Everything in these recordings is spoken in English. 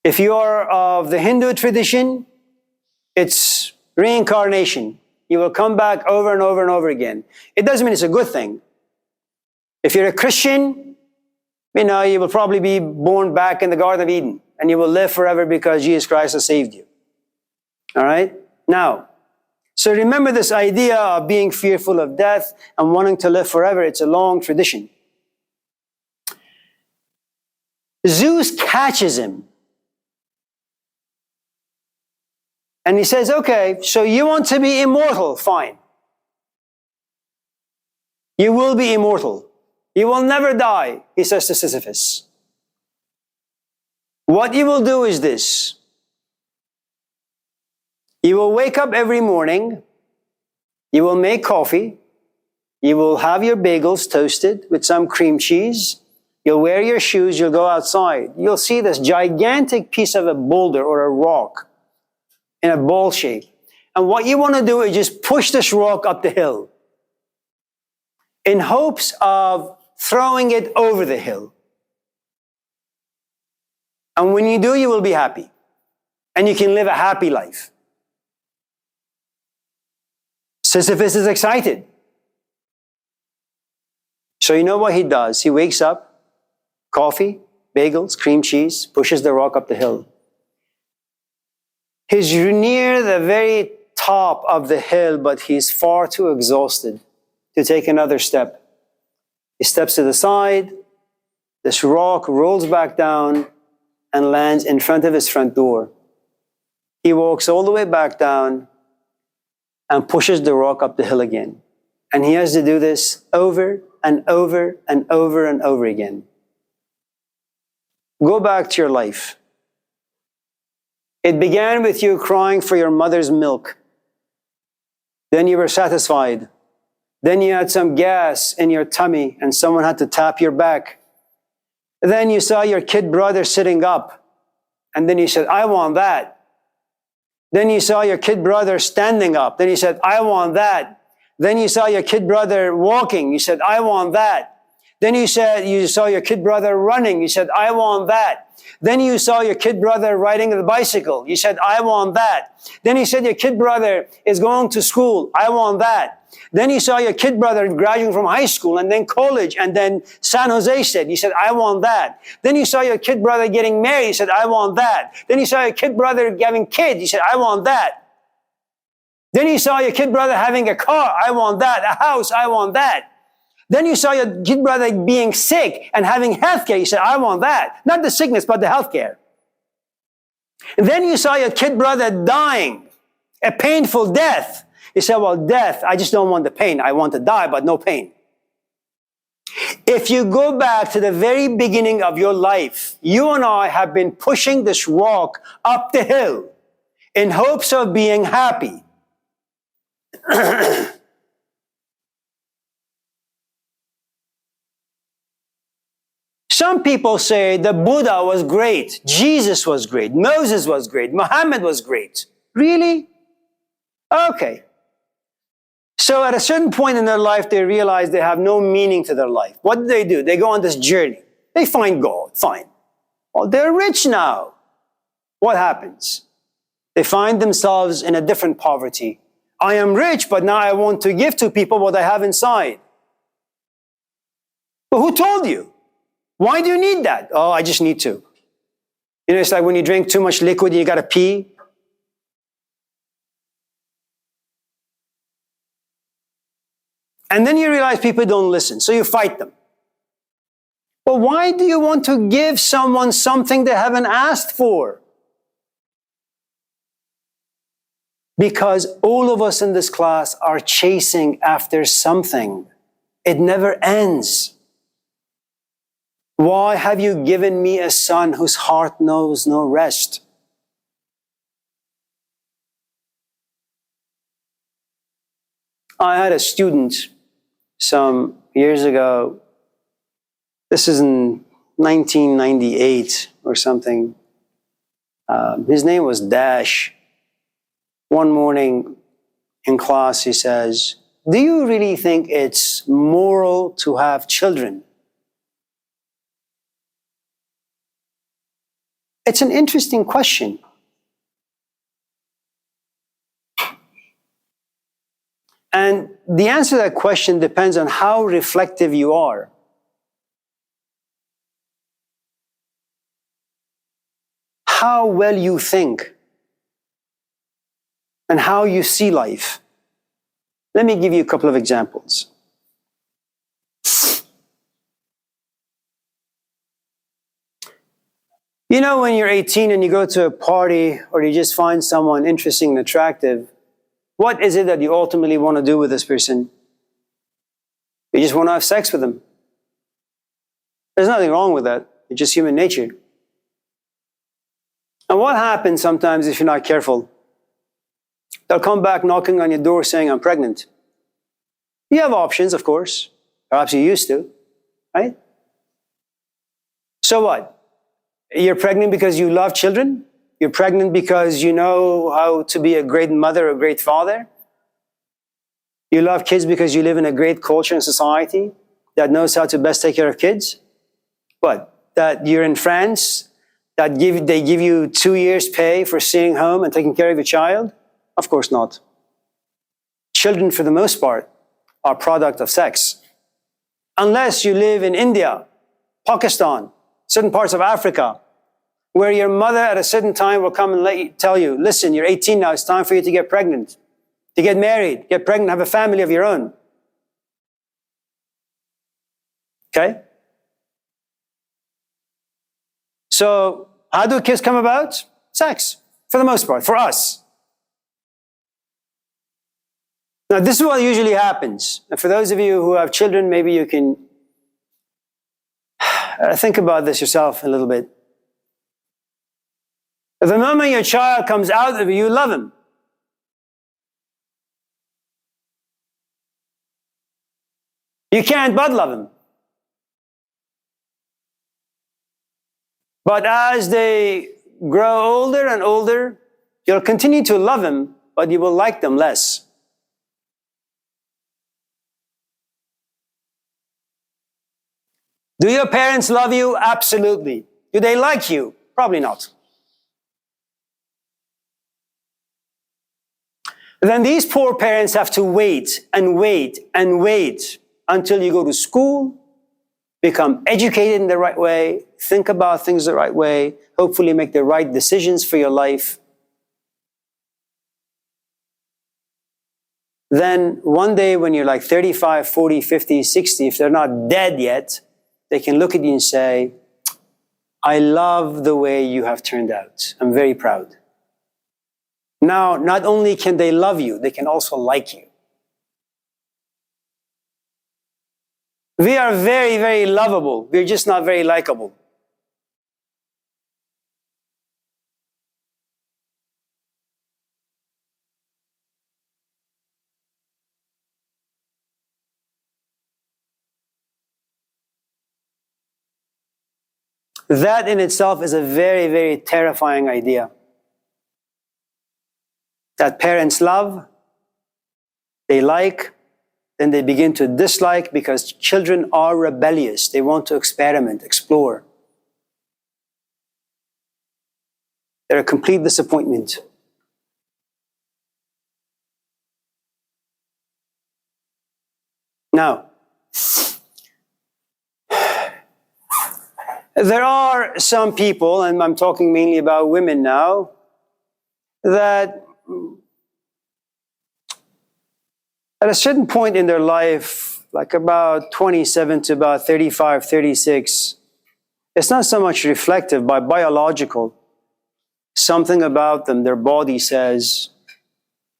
If you are of the Hindu tradition, it's reincarnation. You will come back over and over and over again. It doesn't mean it's a good thing. If you're a Christian, you will probably be born back in the Garden of Eden and you will live forever because Jesus Christ has saved you. All right? Now, so remember this idea of being fearful of death and wanting to live forever. It's a long tradition. Zeus catches him. And he says, okay, so you want to be immortal? Fine. You will be immortal. You will never die, he says to Sisyphus. What you will do is this. You will wake up every morning. You will make coffee. You will have your bagels toasted with some cream cheese. You'll wear your shoes. You'll go outside. You'll see this gigantic piece of a boulder or a rock in a ball shape. And what you want to do is just push this rock up the hill in hopes of throwing it over the hill. And when you do, you will be happy. And you can live a happy life. Sisyphus is excited. So you know what he does? He wakes up, coffee, bagels, cream cheese, pushes the rock up the hill. He's near the very top of the hill, but he's far too exhausted to take another step. He steps to the side, this rock rolls back down and lands in front of his front door. He walks all the way back down and pushes the rock up the hill again. And he has to do this over and over and over and over again. Go back to your life. It began with you crying for your mother's milk. Then you were satisfied. Then you had some gas in your tummy and someone had to tap your back. Then you saw your kid brother sitting up. And then you said, I want that. Then you saw your kid brother standing up. Then you said, I want that. Then you saw your kid brother walking. You said, I want that. Then you saw your kid brother running. You said, I want that. Then you saw your kid brother riding the bicycle. You said, I want that. Then you said your kid brother is going to school. I want that. Then you saw your kid brother graduating from high school and then college and then San Jose State. You said, I want that. Then you saw your kid brother getting married. You said, I want that. Then you saw your kid brother having kids. You said, I want that. Then you saw your kid brother having a car. I want that. A house. I want that. Then you saw your kid brother being sick and having health care. You said, I want that. Not the sickness, but the health care. And then you saw your kid brother dying, a painful death. You said, well, death, I just don't want the pain. I want to die, but no pain. If you go back to the very beginning of your life, you and I have been pushing this rock up the hill in hopes of being happy. Some people say the Buddha was great, Jesus was great, Moses was great, Muhammad was great. Really? Okay. So at a certain point in their life, they realize they have no meaning to their life. What do? They go on this journey. They find God, fine. Well, they're rich now. What happens? They find themselves in a different poverty. I am rich, but now I want to give to people what I have inside. But who told you? Why do you need that? Oh, I just need to. It's like when you drink too much liquid and you got to pee. And then you realize people don't listen, so you fight them. But why do you want to give someone something they haven't asked for? Because all of us in this class are chasing after something. It never ends. Why have you given me a son whose heart knows no rest? I had a student some years ago. This is in 1998 or something. His name was Dash. One morning in class, he says, do you really think it's moral to have children? It's an interesting question. And the answer to that question depends on how reflective you are. How well you think. And how you see life. Let me give you a couple of examples. You know, when you're 18 and you go to a party or you just find someone interesting and attractive, what is it that you ultimately want to do with this person? You just want to have sex with them. There's nothing wrong with that. It's just human nature. And what happens sometimes if you're not careful? They'll come back knocking on your door saying, I'm pregnant. You have options, of course. Perhaps you used to, right? So what? You're pregnant because you love children? You're pregnant because you know how to be a great mother, a great father? You love kids because you live in a great culture and society that knows how to best take care of kids? What? That you're in France, that they give you 2 years pay for staying home and taking care of your child? Of course not. Children, for the most part, are a product of sex. Unless you live in India, Pakistan, certain parts of Africa, where your mother at a certain time will come and tell you, listen, you're 18 now, it's time for you to get pregnant, to get married, get pregnant, have a family of your own. Okay? So, how do kids come about? Sex, for the most part, for us. Now, this is what usually happens. And for those of you who have children, maybe you can think about this yourself a little bit. The moment your child comes out of you, you love him. You can't but love him. But as they grow older and older, you'll continue to love him, but you will like them less. Do your parents love you? Absolutely. Do they like you? Probably not. Then these poor parents have to wait and wait and wait until you go to school, become educated in the right way, think about things the right way, hopefully make the right decisions for your life. Then one day when you're like 35, 40, 50, 60, if they're not dead yet, they can look at you and say, I love the way you have turned out. I'm very proud. Now, not only can they love you, they can also like you. We are very, very lovable. We're just not very likable. That in itself is a very, very terrifying idea. That parents love, they like, then they begin to dislike because children are rebellious. They want to experiment, explore. They're a complete disappointment. Now, there are some people, and I'm talking mainly about women now, that at a certain point in their life, like about 27 to about 35, 36, it's not so much reflective, but biological. Something about them, their body says,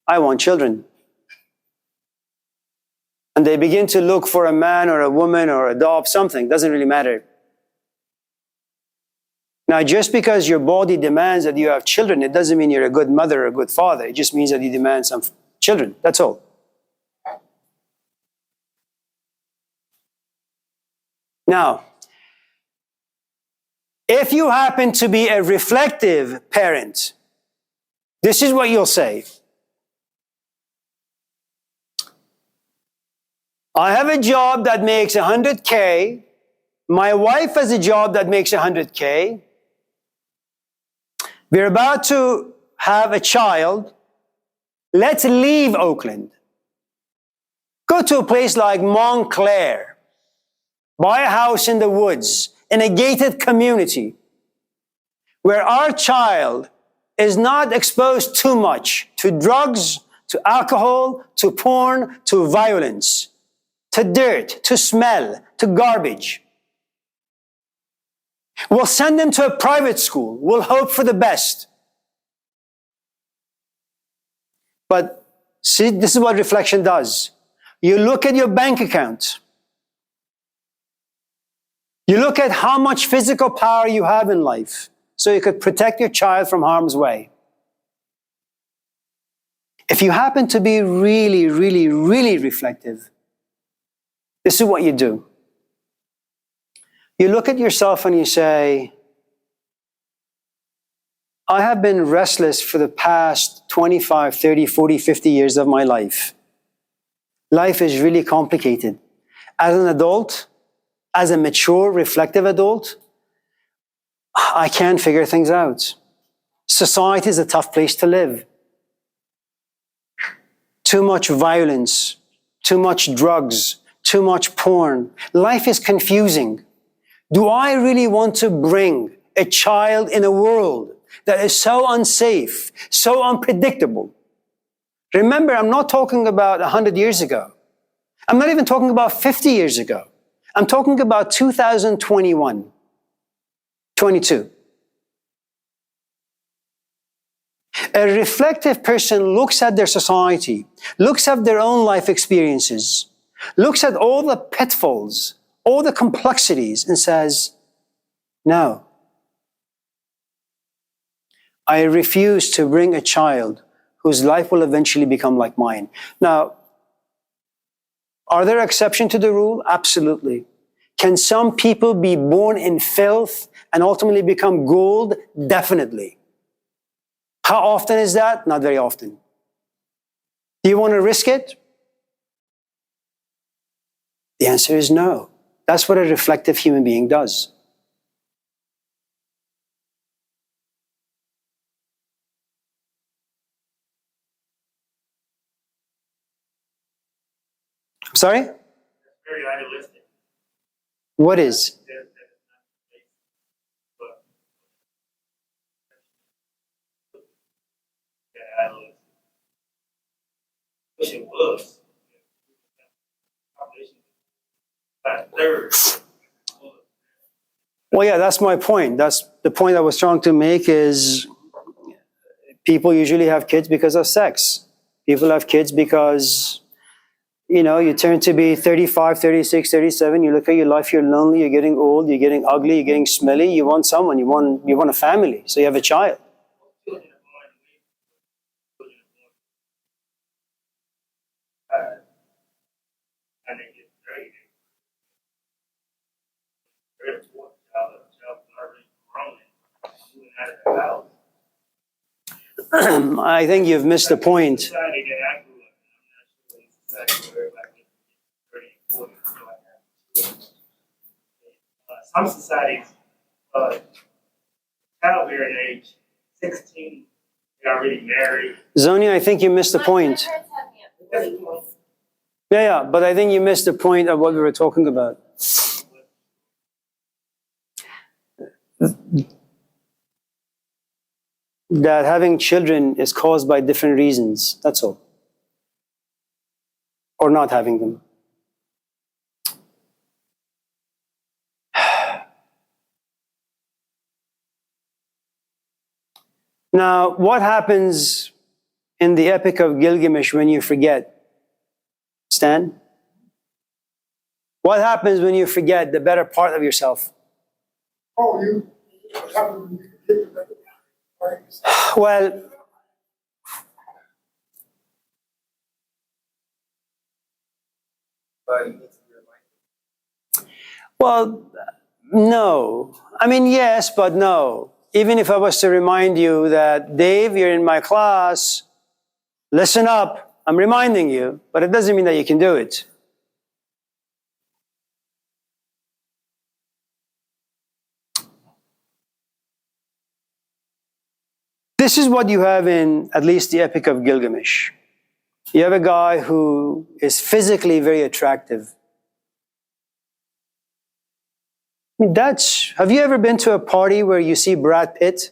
I want children. And they begin to look for a man or a woman or adopt something, doesn't really matter. Now, just because your body demands that you have children, it doesn't mean you're a good mother or a good father. It just means that you demand some children, that's all. Now, if you happen to be a reflective parent, this is what you'll say. I have a job that makes 100K. My wife has a job that makes 100K. We're about to have a child. Let's leave Oakland. Go to a place like Montclair. Buy a house in the woods, in a gated community, where our child is not exposed too much to drugs, to alcohol, to porn, to violence, to dirt, to smell, to garbage. We'll send them to a private school. We'll hope for the best. But see, this is what reflection does. You look at your bank account. You look at how much physical power you have in life so you could protect your child from harm's way. If you happen to be really, really, really reflective, this is what you do. You look at yourself and you say, I have been restless for the past 25, 30, 40, 50 years of my life. Life is really complicated. As an adult, as a mature, reflective adult, I can't figure things out. Society is a tough place to live. Too much violence, too much drugs, too much porn. Life is confusing. Do I really want to bring a child in a world that is so unsafe, so unpredictable? Remember, I'm not talking about 100 years ago. I'm not even talking about 50 years ago. I'm talking about 2021, 22. A reflective person looks at their society, looks at their own life experiences, looks at all the pitfalls, all the complexities, and says, no, I refuse to bring a child whose life will eventually become like mine. Now, are there exceptions to the rule? Absolutely. Can some people be born in filth and ultimately become gold? Definitely. How often is that? Not very often. Do you want to risk it? The answer is no. That's what a reflective human being does. I'm sorry? That's very idealistic. What is? Wish it was. Well, yeah, that's my point. That's the point I was trying to make is people usually have kids because of sex. People have kids because, you turn to be 35, 36, 37, you look at your life, you're lonely, you're getting old, you're getting ugly, you're getting smelly, you want someone, you want a family, so you have a child. I think you've missed the point. Some societies, childbearing age, 16, they're already married. Zoni, I think you missed the point. Yeah, but I think you missed the point of what we were talking about. That having children is caused by different reasons, that's all. Or not having them. Now, what happens in the Epic of Gilgamesh when you forget? Stan? What happens when you forget the better part of yourself? Well, no. I mean, yes, but no. Even if I was to remind you that, Dave, you're in my class, listen up, I'm reminding you, but it doesn't mean that you can do it. This is what you have in at least the Epic of Gilgamesh. You have a guy who is physically very attractive. I mean, have you ever been to a party where you see Brad Pitt?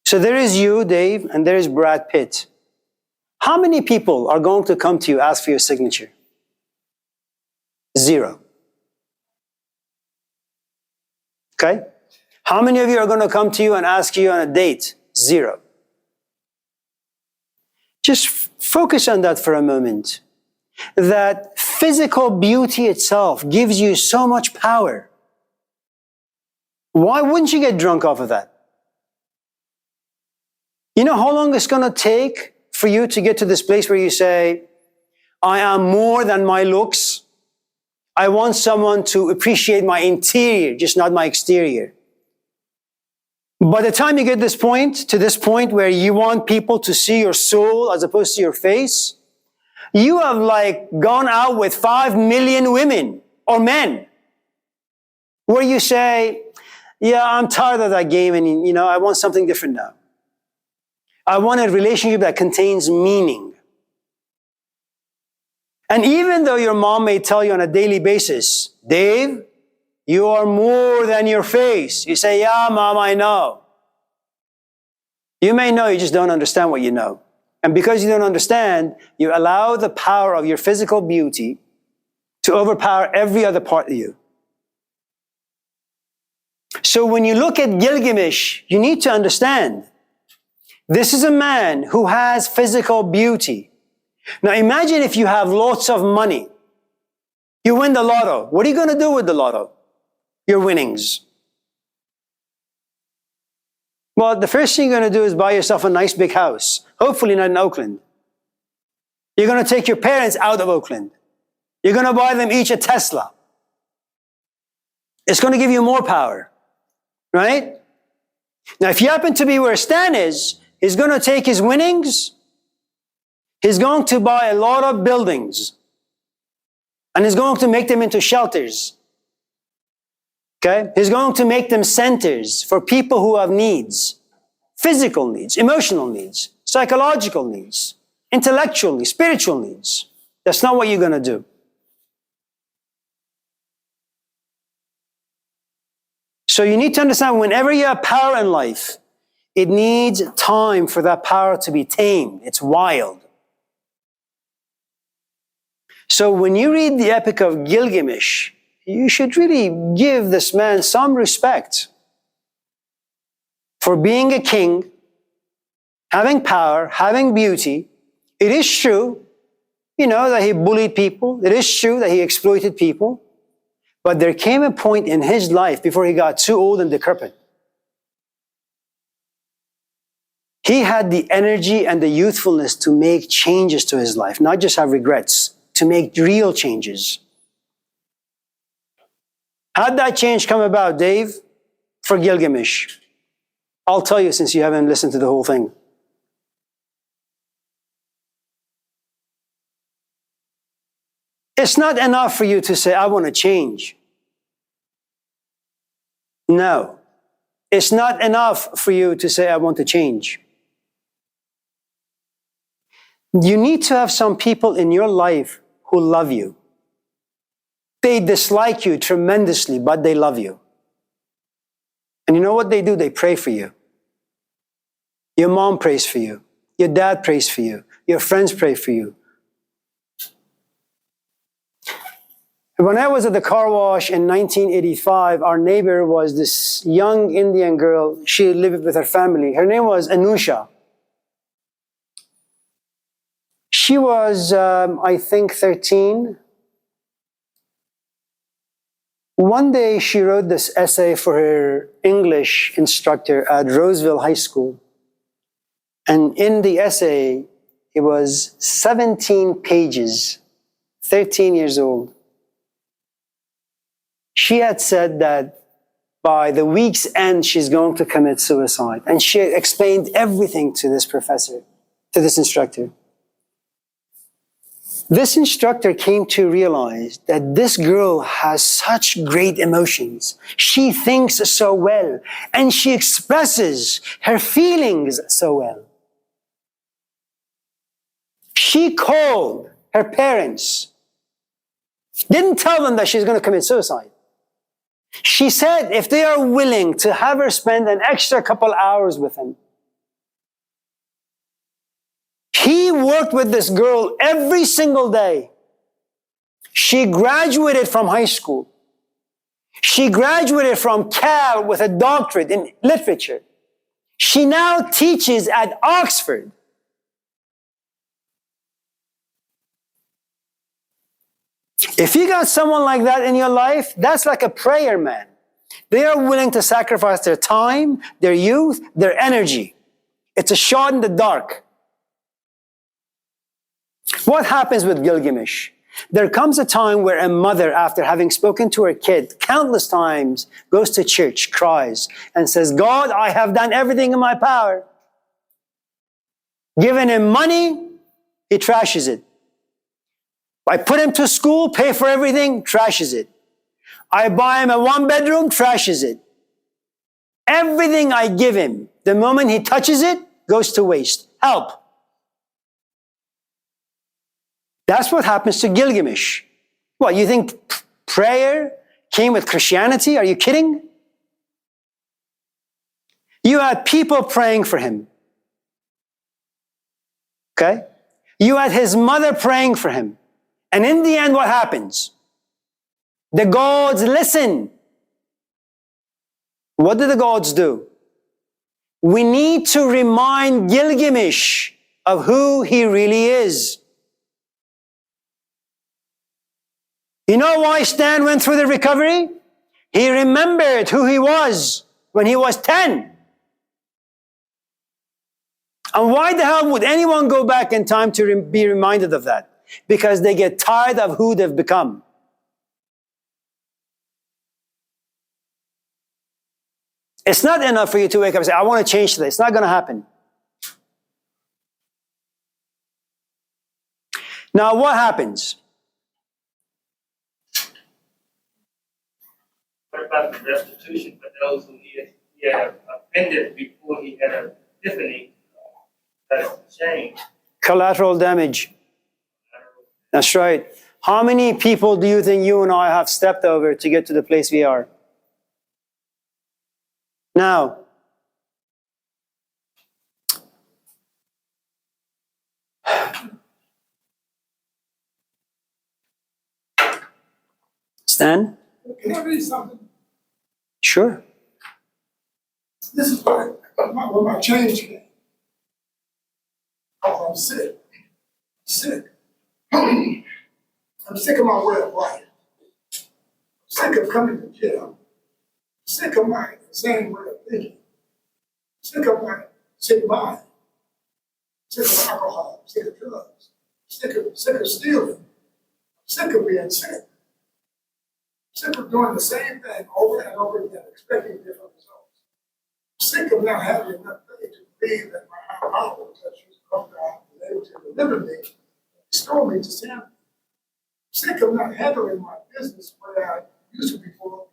So there is you, Dave, and there is Brad Pitt. How many people are going to come to you, ask for your signature? 0. Okay? How many of you are going to come to you and ask you on a date? 0. Just focus on that for a moment. That physical beauty itself gives you so much power. Why wouldn't you get drunk off of that? You know how long it's going to take for you to get to this place where you say, I am more than my looks. I want someone to appreciate my interior, just not my exterior. By the time you get to this point where you want people to see your soul as opposed to your face, you have gone out with 5 million women or men where you say, yeah, I'm tired of that game and I want something different now. I want a relationship that contains meaning. And even though your mom may tell you on a daily basis, Dave, you are more than your face. You say, yeah, Mom, I know. You may know, you just don't understand what you know. And because you don't understand, you allow the power of your physical beauty to overpower every other part of you. So when you look at Gilgamesh, you need to understand, this is a man who has physical beauty. Now imagine if you have lots of money. You win the lotto. What are you going to do with the lotto? Your winnings. Well, the first thing you're going to do is buy yourself a nice big house. Hopefully not in Oakland. You're going to take your parents out of Oakland. You're going to buy them each a Tesla. It's going to give you more power. Right? Now, if you happen to be where Stan is, he's going to take his winnings. He's going to buy a lot of buildings. And he's going to make them into shelters. Okay? He's going to make them centers for people who have needs. Physical needs, emotional needs, psychological needs, intellectual needs, spiritual needs. That's not what you're going to do. So you need to understand, whenever you have power in life, it needs time for that power to be tamed. It's wild. So when you read the Epic of Gilgamesh, you should really give this man some respect for being a king, having power, having beauty. It is true, that he bullied people. It is true that he exploited people. But there came a point in his life before he got too old and decrepit. He had the energy and the youthfulness to make changes to his life, not just have regrets, to make real changes. How'd that change come about, Dave? For Gilgamesh. I'll tell you, since you haven't listened to the whole thing. It's not enough for you to say, I want to change. No. It's not enough for you to say, I want to change. You need to have some people in your life who love you. They dislike you tremendously, but they love you. And you know what they do? They pray for you. Your mom prays for you. Your dad prays for you. Your friends pray for you. When I was at the car wash in 1985, our neighbor was this young Indian girl. She lived with her family. Her name was Anusha. She was, I think, 13. One day she wrote this essay for her English instructor at Roseville High School. And in the essay, it was 17 pages, 13 years old. She had said that by the week's end, she's going to commit suicide. And she explained everything to this professor, to this instructor. This instructor came to realize that this girl has such great emotions. She thinks so well, and she expresses her feelings so well. She called her parents, didn't tell them that she's going to commit suicide. She said if they are willing to have her spend an extra couple hours with him. He worked with this girl every single day. She graduated from high school. She graduated from Cal with a doctorate in literature. She now teaches at Oxford. If you got someone like that in your life, that's like a prayer man. They are willing to sacrifice their time, their youth, their energy. It's a shot in the dark. What happens with Gilgamesh? There comes a time where a mother, after having spoken to her kid countless times, goes to church, cries, and says, God, I have done everything in my power. Given him money, he trashes it. I put him to school, pay for everything, trashes it. I buy him a 1-bedroom, trashes it. Everything I give him, the moment he touches it, goes to waste. Help. That's what happens to Gilgamesh. What, you think prayer came with Christianity? Are you kidding? You had people praying for him. Okay? You had his mother praying for him. And in the end, what happens? The gods listen. What do the gods do? We need to remind Gilgamesh of who he really is. You know why Stan went through the recovery? He remembered who he was when he was 10. And why the hell would anyone go back in time to be reminded of that? Because they get tired of who they've become. It's not enough for you to wake up and say, I want to change today. It's not going to happen. Now, what happens? What about the restitution for those who he had offended before he had an epiphany? That's a shame. Collateral damage. That's right. How many people do you think you and I have stepped over to get to the place we are? Now, Stan? Can I read something? Sure. This is where my change came. Oh, I'm sick. Sick. I'm sick of my way of life. I'm sick of coming to jail. I'm sick of my insane way of thinking. I'm sick of my sick mind. I'm sick of alcohol. I'm sick of drugs. I'm sick of stealing. I'm sick of being sick. I'm sick of doing the same thing over and over again, expecting different results. I'm sick of not having enough faith to believe that my higher power will touch you, come down, and able to deliver me, and restore me to sanity. I'm sick of not handling my business the way I used to before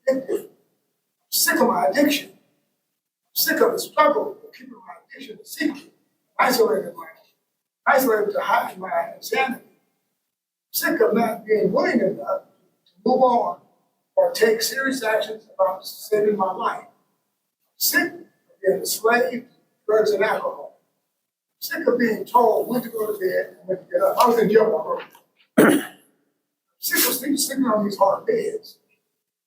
I become addicted. I'm sick of my addiction. I'm sick of the struggle of keeping my addiction a secret, isolated to hide my insanity. I'm sick of not being willing enough to move on or take serious actions about saving my life. I'm sick of being a slave to drugs and alcohol. I'm sick of being told when to go to bed and when to get up. I was in jail. I'm sick of sleeping on these hard beds.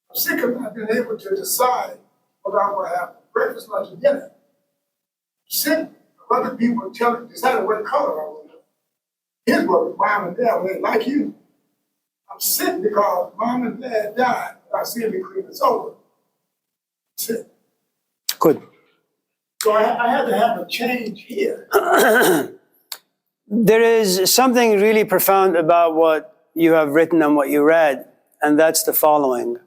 I'm sick of not being able to decide whether I'm going to have breakfast, lunch, and dinner. I'm sick of other people deciding what color I want to wear. His brother, mom and dad, they like you. I'm sick because mom and dad died without seeing me clean this over. I'm sick. Good. So I had to have a change here. There is something really profound about what you have written and what you read, and that's the following.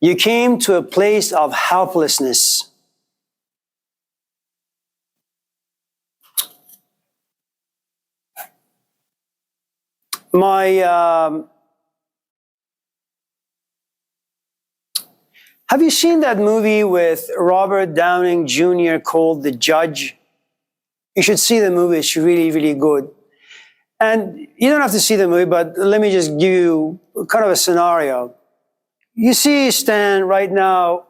You came to a place of helplessness. Have you seen that movie with Robert Downing Jr. called The Judge? You should see the movie. It's really, really good. And you don't have to see the movie, but let me just give you kind of a scenario. You see, Stan, right now,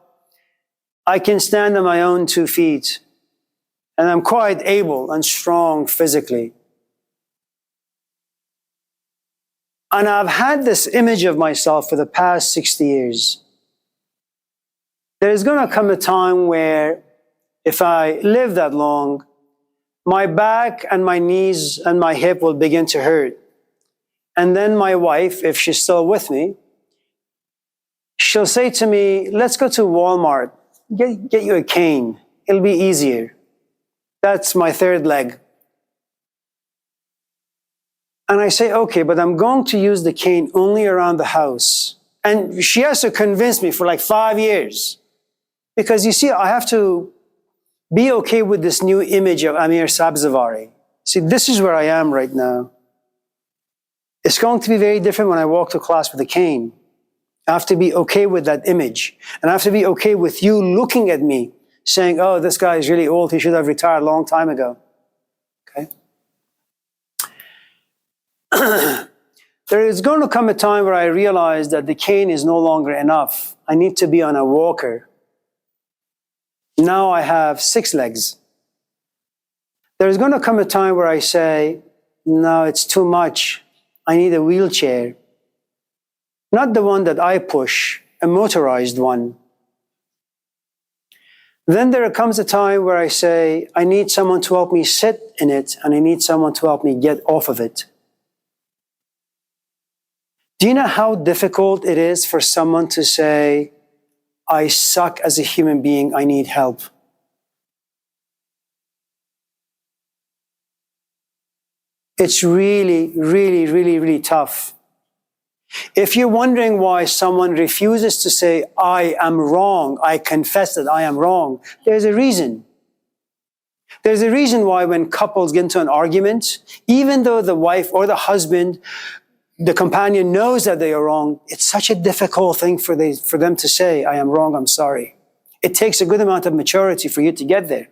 I can stand on my own 2 feet, and I'm quite able and strong physically. And I've had this image of myself for the past 60 years. There's going to come a time where, if I live that long, my back and my knees and my hip will begin to hurt. And then my wife, if she's still with me, she'll say to me, let's go to Walmart, get you a cane. It'll be easier. That's my third leg. And I say, okay, but I'm going to use the cane only around the house. And she has to convince me for like 5 years. Because you see, I have to be okay with this new image of Amir Sabzevari. See, this is where I am right now. It's going to be very different when I walk to class with a cane. I have to be okay with that image. And I have to be okay with you looking at me saying, oh, this guy is really old. He should have retired a long time ago. Okay? There is going to come a time where I realize that the cane is no longer enough. I need to be on a walker. Now I have 6 legs. There's going to come a time where I say, no, it's too much. I need a wheelchair. Not the one that I push, a motorized one. Then there comes a time where I say, I need someone to help me sit in it, and I need someone to help me get off of it. Do you know how difficult it is for someone to say, I suck as a human being, I need help? It's really, really, really, really tough. If you're wondering why someone refuses to say, I am wrong, I confess that I am wrong, there's a reason. There's a reason why when couples get into an argument, even though the wife or the husband, the companion knows that they are wrong, it's such a difficult thing for them to say, I am wrong, I'm sorry. It takes a good amount of maturity for you to get there.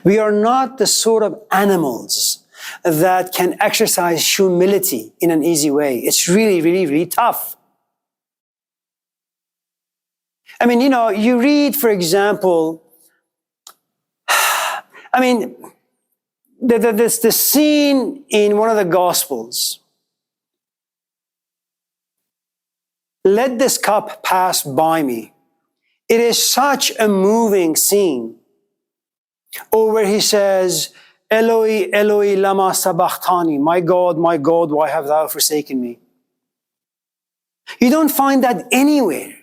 We are not the sort of animals that can exercise humility in an easy way. It's really, really, really tough. I mean, you read, for example, the scene in one of the Gospels. Let this cup pass by me. It is such a moving scene. Or where he says, Eloi, Eloi, lama sabachthani. My God, why have thou forsaken me? You don't find that anywhere,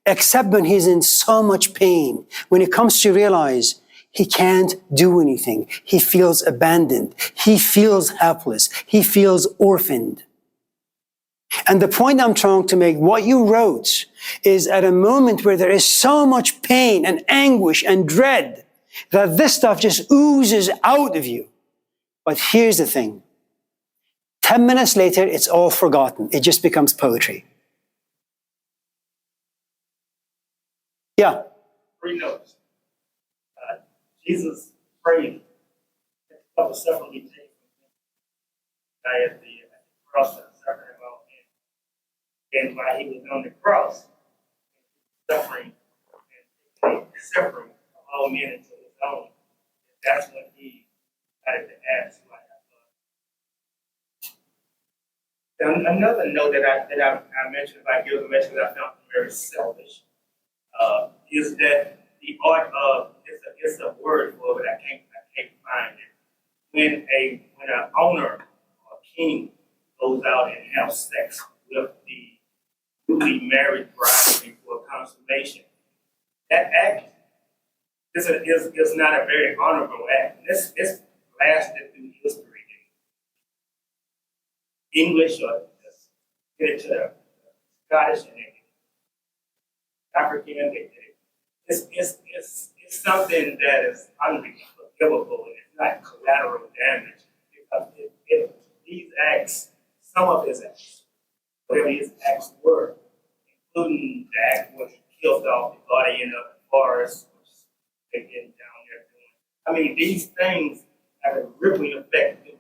except when he's in so much pain. When he comes to realize he can't do anything. He feels abandoned. He feels helpless. He feels orphaned. And the point I'm trying to make, what you wrote is at a moment where there is so much pain and anguish and dread that this stuff just oozes out of you. But here's the thing. 10 minutes later, it's all forgotten. It just becomes poetry. Yeah. 3 notes. Jesus prayed that the cup of suffering be taken from him at the cross and suffering of all men. And while he was on the cross, suffering and suffering of all men into his own, that's when he started to ask why I love. Another note that I mentioned about Gilgamesh that I found very selfish is that the art of it's a word for it, I can't find it. When an owner or king goes out and has sex with the newly married bride before consummation, that act is not a very honorable act. This lasted through history. English or get it to the Scottish and African. It's something that is unforgivable and it's not collateral damage because these acts some of his acts, whatever his acts were, including the act where he killed off the body in a forest, which they get down there doing. I mean, these things have a rippling effect in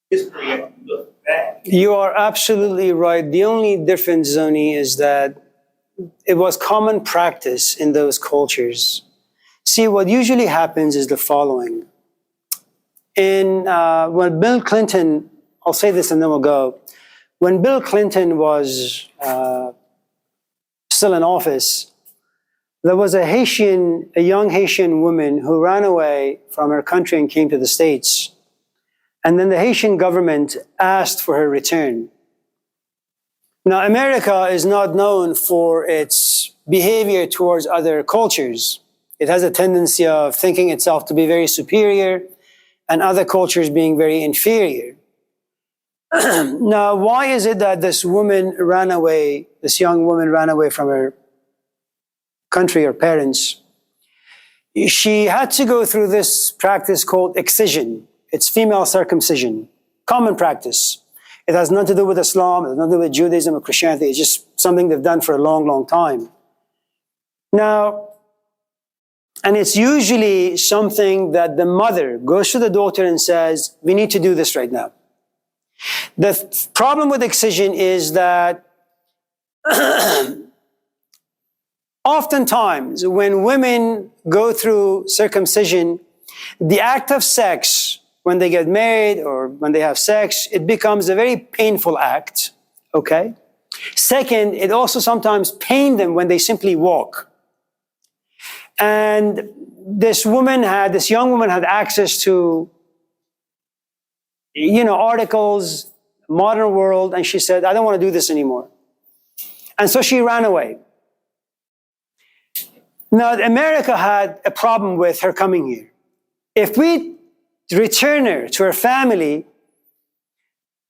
history if you look back. You are absolutely right. The only difference, Zoni, is that it was common practice in those cultures. See, what usually happens is the following. When Bill Clinton, I'll say this and then we'll go. When Bill Clinton was still in office, there was a young Haitian woman who ran away from her country and came to the States. And then the Haitian government asked for her return. Now, America is not known for its behavior towards other cultures. It has a tendency of thinking itself to be very superior and other cultures being very inferior. Now, why is it that this young woman ran away from her country or parents? She had to go through this practice called excision. It's female circumcision, common practice. It has nothing to do with Islam, it has nothing to do with Judaism or Christianity. It's just something they've done for a long, long time. Now, and it's usually something that the mother goes to the daughter and says, we need to do this right now. The problem with excision is that oftentimes when women go through circumcision, the act of sex, when they get married or when they have sex, it becomes a very painful act, okay? Second, it also sometimes pains them when they simply walk. And this young woman had access to, articles, modern world, and she said, I don't want to do this anymore. And so she ran away. Now, America had a problem with her coming here. If we return her to her family,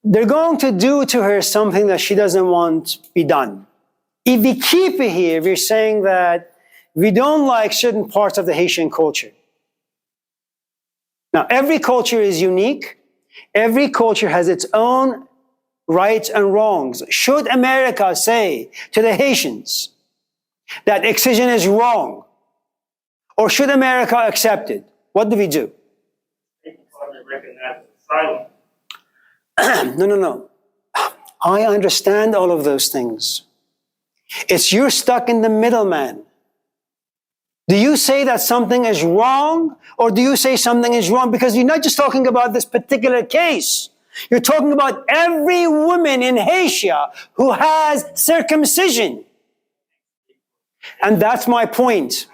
they're going to do to her something that she doesn't want to be done. If we keep her here, we're saying that we don't like certain parts of the Haitian culture. Now, every culture is unique. Every culture has its own rights and wrongs. Should America say to the Haitians that excision is wrong? Or should America accept it? What do we do? No. I understand all of those things. It's you're stuck in the middle, man. Do you say that something is wrong, or do you say something is wrong? Because you're not just talking about this particular case. You're talking about every woman in Haiti who has circumcision. And that's my point.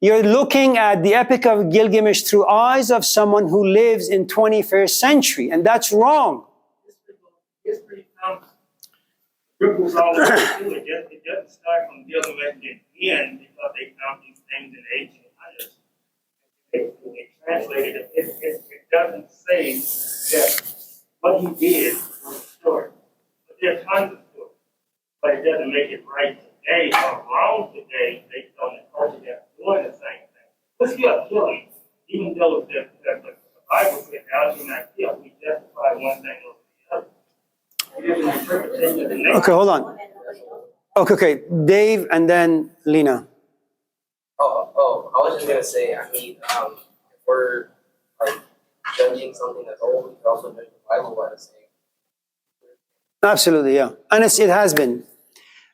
You're looking at the Epic of Gilgamesh through eyes of someone who lives in 21st century, and that's wrong. History comes, ripples all the way through it. It doesn't start from Gilgamesh and end because they found these things in the 1800s. They translated it. It doesn't say that what he did was a story. But there are tons of stories. But it doesn't make it right today or wrong today based on the culture that's doing the same thing. We're still killing, even though the Bible said, thou shalt not kill. We justify one thing over the other. It is an interpretation of the next. Okay, hold on. Okay, Dave and then Lena. I was just gonna say, if we're like judging something that's old, we can also judge the Bible by the same. Absolutely, yeah. And it has been.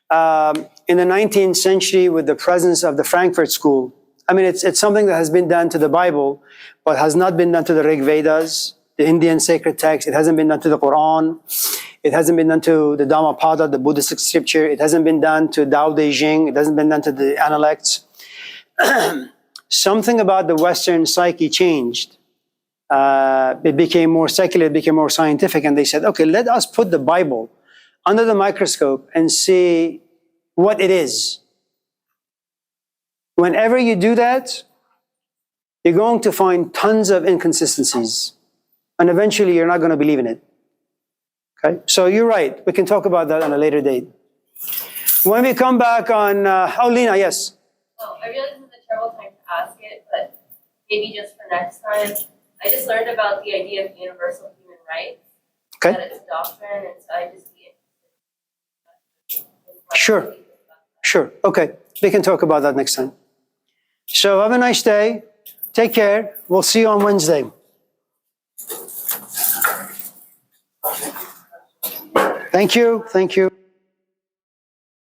In the 19th century, with the presence of the Frankfurt School, it's something that has been done to the Bible, but has not been done to the Rig Vedas, the Indian sacred text. It hasn't been done to the Quran. It hasn't been done to the Dhammapada, the Buddhist scripture. It hasn't been done to Tao Te Ching. It hasn't been done to the Analects. Something about the Western psyche changed. It became more secular, it became more scientific, and they said, okay, let us put the Bible under the microscope and see what it is. Whenever you do that, you're going to find tons of inconsistencies, and eventually you're not going to believe in it. Okay, so you're right. We can talk about that on a later date. When we come back on, Lena, yes. I realize it's a terrible time to ask it, but maybe just for next time. I just learned about the idea of universal human rights. Okay. that it's doctrine, and so I just be interested in Sure. about that. Sure. Okay. We can talk about that next time. So have a nice day. Take care. We'll see you on Wednesday. Thank you. Thank you.